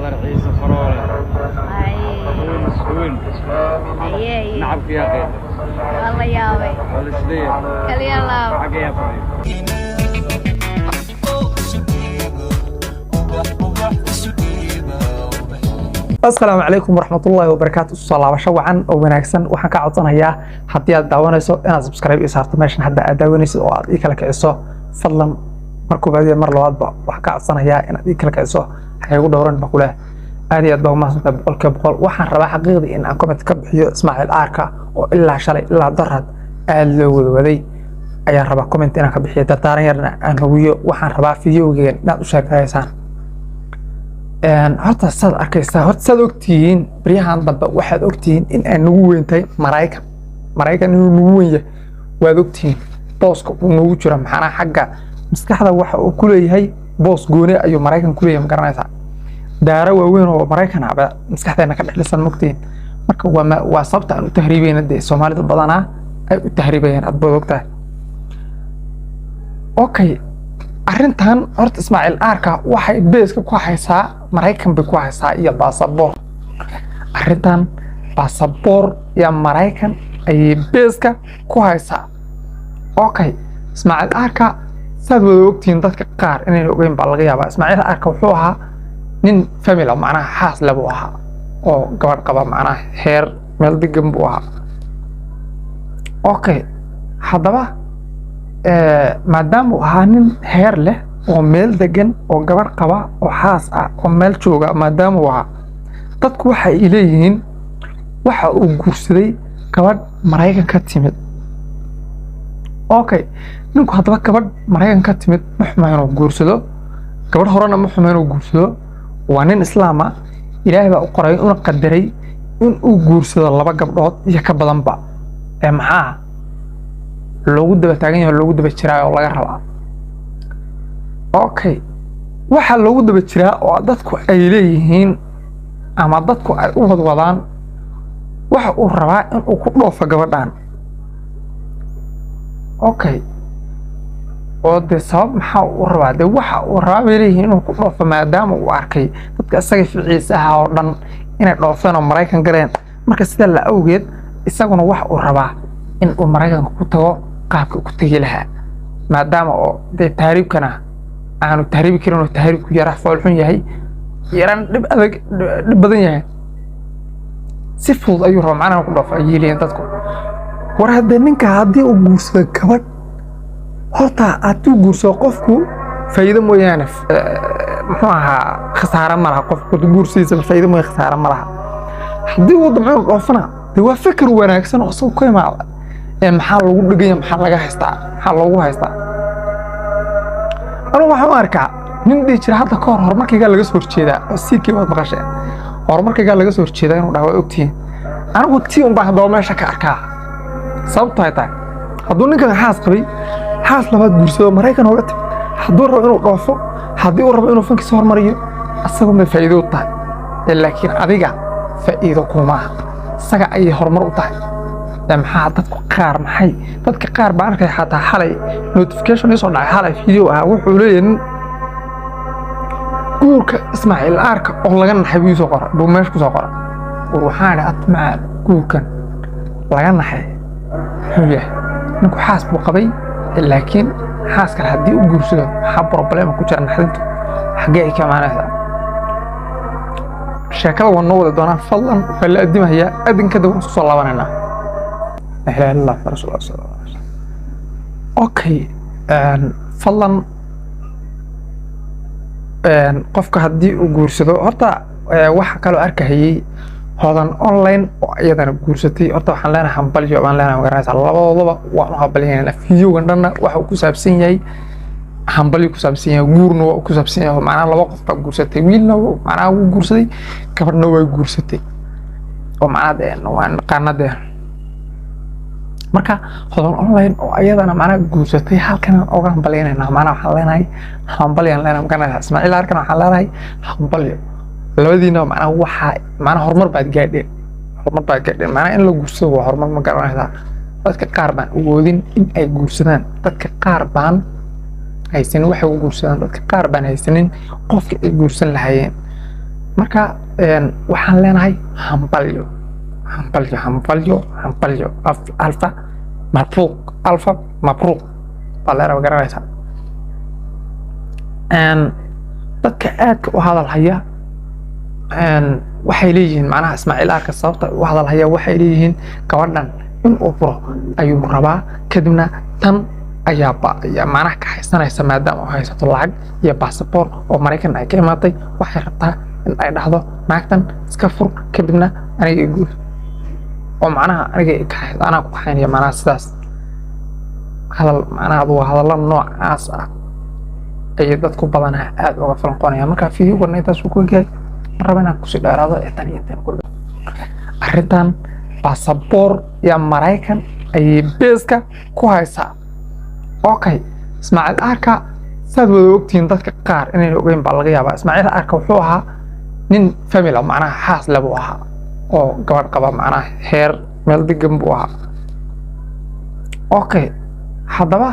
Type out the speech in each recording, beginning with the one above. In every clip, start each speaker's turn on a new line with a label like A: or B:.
A: خضر عيسى فرولة
B: هاي
A: وين
B: هاي
A: نعم يا أخي
B: والله يابي
A: ولا سليم
B: كل يلا
A: حق يا فريد
C: السلام عليكم ورحمة الله وبركاته. الصلاة وشوعا وبناكسن وحن كعطنا حتى داونيسو أنا سبسكرايب إسارة ماشين حتى داونيسو أو إيك لك عصو فضلا مركو بعدين مر لواد وحن كعطنا أنا إيك لك عصو حيقول دوران بقوله أنا يدبه ما سنت بقول وحن ربح حقيقي إن أنكم تكبحيو اسمع الآركا وإلا شلي إلا ضرد ألو وذي أي ربح كومنت أنا كبحيو تتارين أنا ويو وحن ربح فيديو جين لا تشارك هايسان horta saad arkaysaa horta saad ogtihiin baryahan dambe waxaad ogtihiin in aan nagu weyntahay maraykan inuu nagu weyn yahay waad ogtihiin booska uu nagu jiro maxana xagga maskaxda waxa uu ku leeyahay boos gooni ayuu maraykan ku leeyahay ma garanaysaa daara waaweyn oo maraykan ah maskaxdeena ka dhexlisan mogtiin marka waa sababta aan u tahriibayna de Soomaalida badanaa ay u tahriibayaan aad baad ogtahay okay arrintan horta Ismaaciil Aarka waxay beeska ku haysaa Maraykan bay ku haysaa iyo baasaboor arrintan baasaboor ya Maraykan ay beeska ku haysaa okay Ismaaciil Aarka saad wada ogtiin dadka qaar inay ogeyn baa laga yaabaa Ismaaciil Aarka wuxuu ahaa nin family macnaha xaas laba ahaa oo gabadh qaba macnaha heer meel degan buu ahaa okay haddaba maadaama uu ahaa nin heer leh oo meel degan oo gabar qaba oo xaas ah oo meel jooga maadaama uu ahaa dadku waxa ay leeyihiin waxa uu guursaday gabadh Maraykan ka timid okay ninku haddaba gabadh Maraykan ka timid ma xumaa inuu guursado gabadh horena ma xumaa inuu guursado waa nin islaam ah Ilaahay baa u qoray una qadaray in uu guursado laba gabdhood iyo ka badanba maxaa loogu daba taagan yahay loogu daba jiraa oo laga rabaa okay waxa loogu daba jiraa oo dadku ay leeyihiin ama dadku ay u wadwadaan waxa uu rabaa in uu ku dhoofo gabadhan okay oo de sabab maxaa uu rabaa de waxa uu rabaa bay leeyihiin inuu ku dhoofo maadaama uu arkay dadka isaga ficiisa ah oo dhan inay dhoofeen oo Maraykan galeen marka sida la awgeed isaguna waxa uu rabaa in uu Maraykan ku tago qaabka ku tagi lahaa maadaama oo de taariibkana aanu taariibi karin oo taariibku yarax fool xun yahay yaran dib adag dib badan yahay si fudud ayuu rabaa macnaha ku dhoofo yeeleen dadku war hadda ninka haddii uu guursado gabadh horta aad u guurso qofku faa'iido mooyaane muxuu ahaa khasaare ma laha qofku guursiisa faa'iido mooy khasaare ma laha haddii uu damco dhoofana de waa fikir wanaagsan oo soo ka imaada maxaa lagu dhigay maxaa laga haystaa maxaa loogu haystaa anigu waxaan arkaa nin dhii jira hadda ka hor horumarkayga laga soo horjeedaa oo siikii waad maqasheen horumarkayga laga soo horjeedaa inuu dhaho ogtiin anigu tii un baa hadaba meesha ka arkaa sababtu ay tahay hadduu ninkan xaas qabay xaas labaad guursado Maraykan uga timid hadduu rabo inuu dhoofo haddii uu rabo inuu fankiisa hormariyo asagu ma faa'iido u tahay laakiin adiga faa'iido kuma isaga ay horumar u tahay maxaa dadku qaar maxay dadka qaar baan arkay xataa xalay notification soo dhacay xalay video ah wuxuu leeyahay guurka Ismaaciil Aarka oo laga naxay soo qoray buu meesha ku soo qoray waxaan atmaa guurkan laga naxay huya ninku xaas buu qabay laakiin xaas kale haddii uu guursado waxa problem ku jira naxdintu xagee ay ka maanaysaa sheekada wana wada doonaan fadlan wala adimaya adinka dad soo laabanayna لا إله إلا الله رسول الله صلى الله عليه وسلم أوكي فضلا قفك هدي وجورسدو هرتا واحد قالوا أركهي هذا أونلاين وأيضا جورستي هرتا حلنا حنبلي وأنا لنا مجرد على الله وأنا حبلينا فيديو عندنا واحد كوسابسين جاي حنبلي كوسابسين جورنو كوسابسين معنا الله وقف جورستي ويلنا معنا جورستي كبرنا وجورستي ومعنا ده وأنا قارنا ده marka hodan online oo ayadana macna guursatay halkan uga hambalyeynaa macna waxaan leenahay hambalyan leenahay magana Ismaaciil Aarkan waxaan leenahay hambalyo labadiina macna waxa macna horumar baad gaadheen macna in la guursado waa horumar ma garanaysaa dadka qaar baan awoodin in ay guursadaan dadka qaar baan haysan waxa uu guursadaan dadka qaar baan haysanin qofka ay guursan lahaayeen marka waxaan leenahay hambalyo hambalyo hambalyo hambalyo alfa mabruuq baa leedahay garanaysaa dadka aadka u hadal haya waxay leeyihiin macnaha Ismaaciil Arka sababta u hadal haya waxay leeyihiin gabadhan in uu furo ayuu rabaa kadibna tan ayaa macnaha ka haysanaysa maadaama uu haysato lacag iyo baasaboor oo Mareykan ay ka imaatay waxay rabtaa in ay dhahdo naagtan iska fur kadibna aniga igu oo macnaha aniga ka haysto anaa ku haynaya macnaha sidaas hadal macnaha hadallo noocaas ah ay dadku badanaa aad uga falanqoonayaan marka fiidiyowgan intaas uu ku gaay rabana ku sii dheeraado tan iyo tan kullu arrintan baasaboor ya Mareykan ay beeska ku haysaa okay Ismaaciil Arka saad wada ogtiin dadka qaar inay ogeyn baa laga yaabaa Ismaaciil Arka wuxuu ahaa nin family macnaha xaas laba ahaa oo gabadh qaba macnaha heer meel degan buu ahaa okay haddaba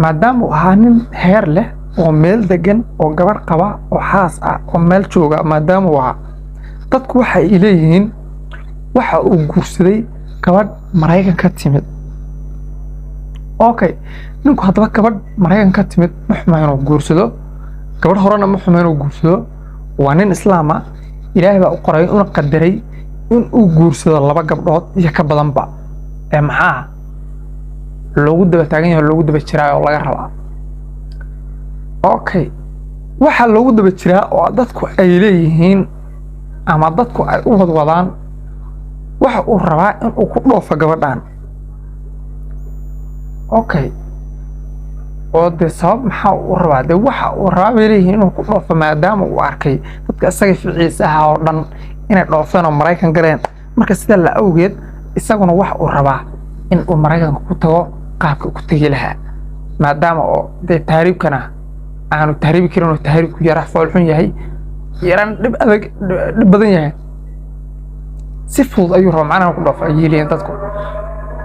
C: maadaama uu ahaa nin heer leh oo meel degan oo gabadh qaba oo xaas ah oo meel jooga maadaama uu ahaa dadku waxa ay leeyihiin waxa uu guursaday gabadh Mareykan ka timid okay ninku haddaba gabadh Mareykan ka timid ma xumaa inuu guursado gabadh horena ma xumaa inuu guursado waa nin islaam ah Ilaahay baa u qoray una qadaray in uu guursado laba gabdhood iyo ka badanba maxaa loogu daba taagan yahay loogu daba jiraa oo laga rabaa okay waxa loogu daba jiraa oo dadku ay leeyihiin ama dadku ay u wadwadaan waxa uu rabaa in uu ku dhoofo gabadhan okay oo de sabab maxaa uu rabaa de waxa uu rabaa leeyahay inuu ku dhoofo maadaama uu arkay dadka isaga ficiisa ah oo dhan inay dhoofeen oo Mareykan galeen marka sida la awgeed isaguna waxa uu rabaa in uu Mareykan ku tago qaabka ku tagi lahaa maadaama oo de taariibkana aanu taariibi karin oo taariibku yara foolxun yahay yaran dib badan yahay si fudud ayuu rabaa macnaha ku dhoofo ay leeyihiin dadku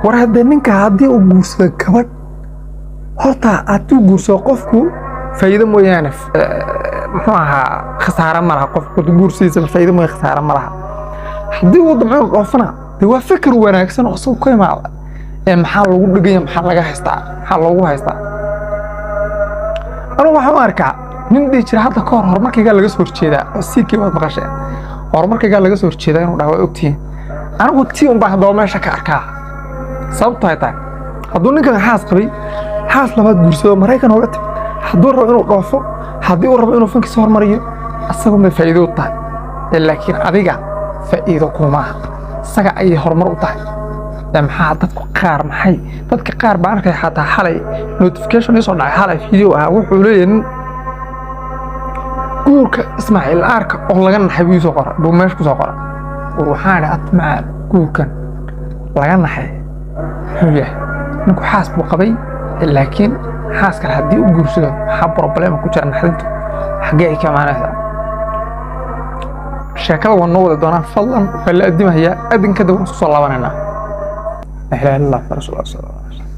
C: war hadda ninka haddii uu guursado gabadh horta hadduu guursado qofku faa'iido mooyaane muxuu ahaa khasaare ma laha qofku guursiisa faa'iido mooy khasaare ma laha haddii uu dabcan dhoofana de waa fikir wanaagsan oo soo ka imaada maxaa lagu dhigaya maxaa laga haystaa maxaa loogu haystaa anigu waxaan u arkaa nin dhihi jira hadda ka hor horumarkaygaa laga soo horjeedaa oo siikii waad maqasheen horumarkaygaa laga soo horjeedaa inuu dhaho waa ogtihiin anigu tii un baa haddaba meesha ka arkaa sababtu ay tahay hadduu ninkan xaas qabay xaas labaad guursado Mareykan uga timid hadduu rabo inuu dhoofo haddii uu rabo inuu fankiisa hormariyo asagu ma faa'iido u tahay laakiin adiga faa'iido kuma aha isaga ayay horumar u tahay maxaa dadka qaar baan arkay xataa xalay notification soo dhacay xalay video ah wuxuu leeyahay guurka Ismaaciil Arka oo laga naxay buu soo qoray buu meesha ku soo qoray waxaan atmaa guurkan laga naxay xuya ninku xaas buu qabay laakiin xaaska haddii uu guursado waxa problem ku jira naxdintu xagee ay ka imaanaysaa sheekada wana wada doonaan fadlan wala adimaya adinka dib u soo laabanayna إله إلا الله رسول الله صلى الله عليه وسلم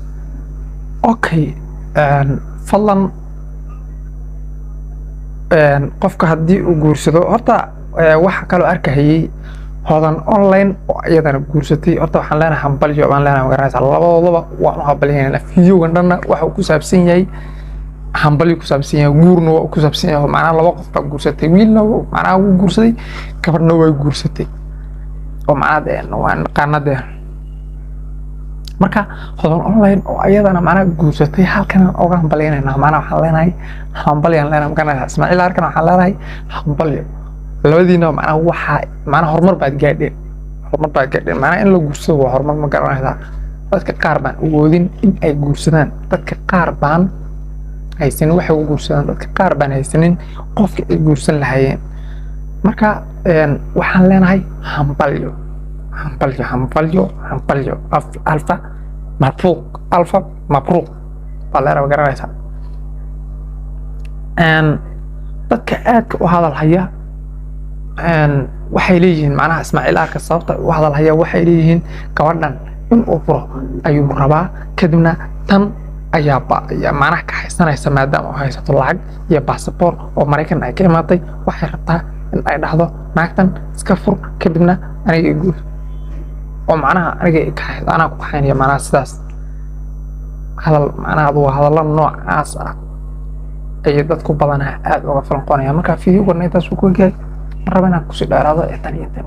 C: أوكي فضلا قفك هدي وجورسدو هرتا waxa kale arkayay hodan online oo iyadana guursatay horta waxaan leenahay hambalyo baan leenahay garanaysa labadooda waan u hambalyeynaa fiidiyowgan dhanna waxa uu ku saabsan yahay hambalyo ku saabsan yahay guurna waa ku saabsan yahay macnaha laba qof baa guursatay wiilna macnaha uu guursaday gabadhna way guursatay oo macnaha waan qaanadeen marka hodan online oo ayadana macnaha guursatay halkan oga hambalyeynaa macnaha waxaan leenahay hambalyan leenahay garanaysa Ismaaciil Arkan waxaan leenahay hambalyo labadiina macnaha waxa macnaha horumar baad gaadheen macnaha in la guursado waa horumar ma garanaysa dadka qaar baan awoodin in ay guursadaan dadka qaar baan haysan waxa uu guursadaan dadka qaar baan haysanin qofka ay guursan lahaayeen marka waxaan leenahay hambalyo alfa mabruuq baa leedahay garanaysa dadka aadka u hadal haya waxay leeyihiin macnaha Ismaaciil Arka sababta u hadal haya waxay leeyihiin gabadhan in uu furo ayuu rabaa kadibna tan ayaa macnaha ka haysanaysa maadaama ay haysato lacag iyo baasaboor oo Mareykan ay ka imaatay waxay rabtaa in ay dhahdo naagtan iska fur kadibna aniga guur oo macnaha aniga ka haysto anaa ku haynaya macnaha sidaas hadal macnaha adu hadallo noocaas ah ay dadku badanaa aad uga falanqoonayaan marka fiidiyowga intaas uu ku eegay maraba inaan ku sii dheeraado ee tan iyo tan